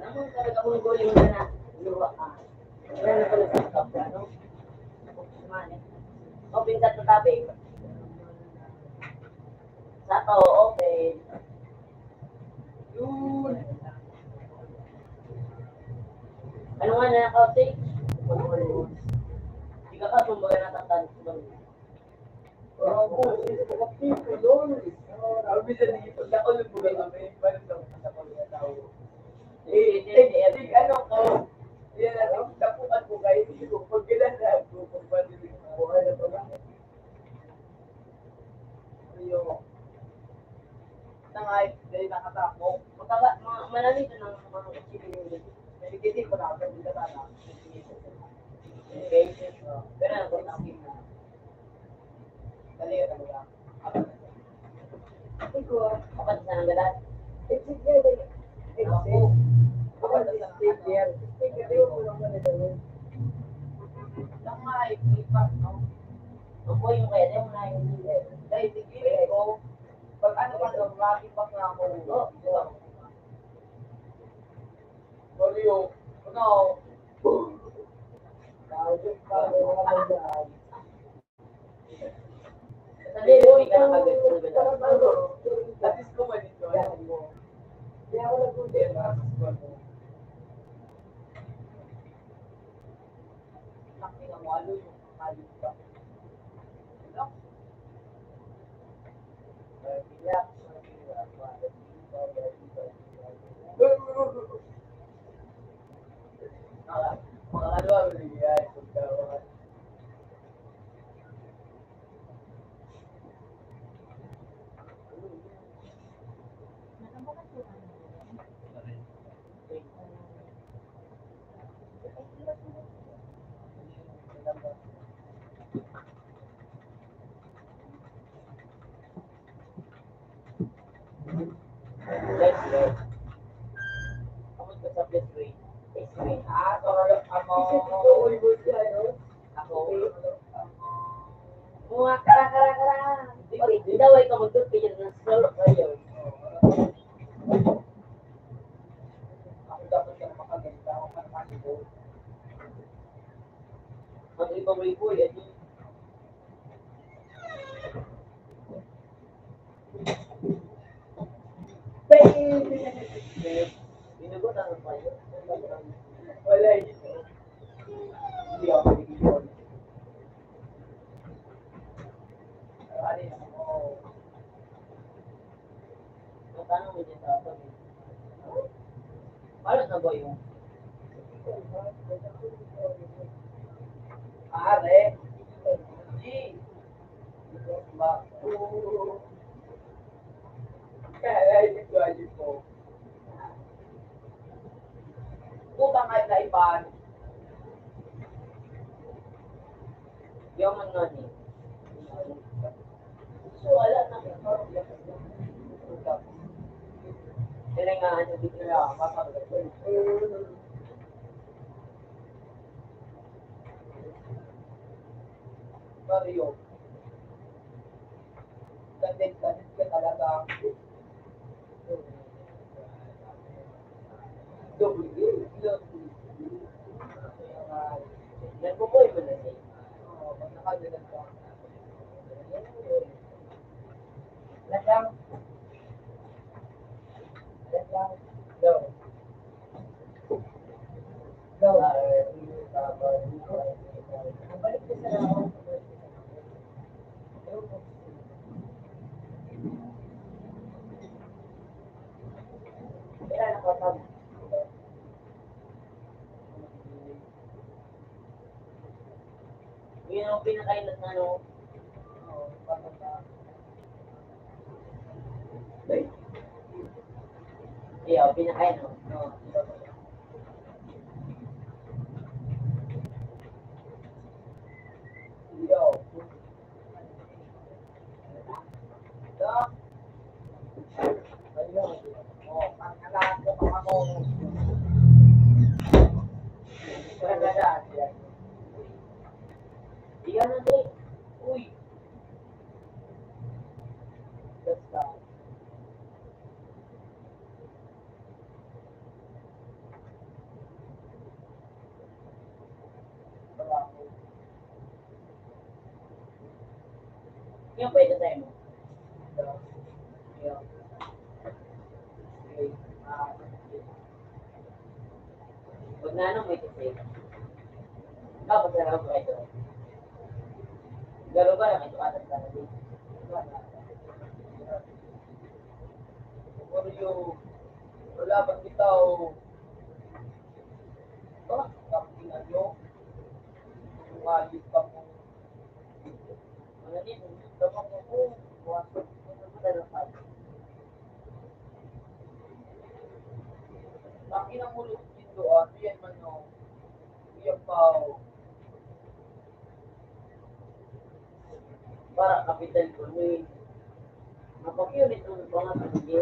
Naman talaga kung gulay mo na luwa ka. Wala na pala sa kapwa, no? Open ka sa tabi. Sato, open. Yun. Ano nga na nakautik? Hindi ka ka sumbaga na tatang. Malamig na ng mga chili. Okay. Pero ako na kapag sa nang galat. Ang boy yung kaya yung na yung dahil tigilin ko pag ano ka daw makipak na ako. No. Sabi mo, hindi ka nakagad. Tapos ko man ito. Kaya wala po din. Laki ng walo yung kalit pa. Ano? Relax. Let's go. Kamusta sa best way? Ako. Mga kara. Hindi daw ay kamagod kaya ng slow kayo. Ako dapat ka makaganda. Ako pa naman ito. Ang ibang way po yan. Binugot ang payo. Wala ito. Hindi ako magiging. Tanong mo dyan sa ato. Paano na ba yung? Are. G. Baku. Kaya ito ay po. Utang ay naipan. Yung mga ni. So, wala na. Kaya nga, ano dito na, makakagod. Mario. Kadit ka talaga. Nagpupoy mo na siya. Oo, pag nakagalan ka. Lasang. Go. Go. Balik ka sa ako. Kailan ako sabi? Yun ang pinakailan na ano. Oo, pagkaka. Iya, pinakailan. No. Yung pwede tayo mo. Yung, okay. Pag nanong may kasi, dapat na lang ko ito. Garo ba lang ito atas ka natin? Kung yung wala bang bitaw, kapinan nyo, kung malis pa mo, ano din, damang mo po, wasok, ano mo dalapan. Laki ng mulot din doon, yan man no, iyak pa, para kapital ko, may, napag-unit ng mga sige,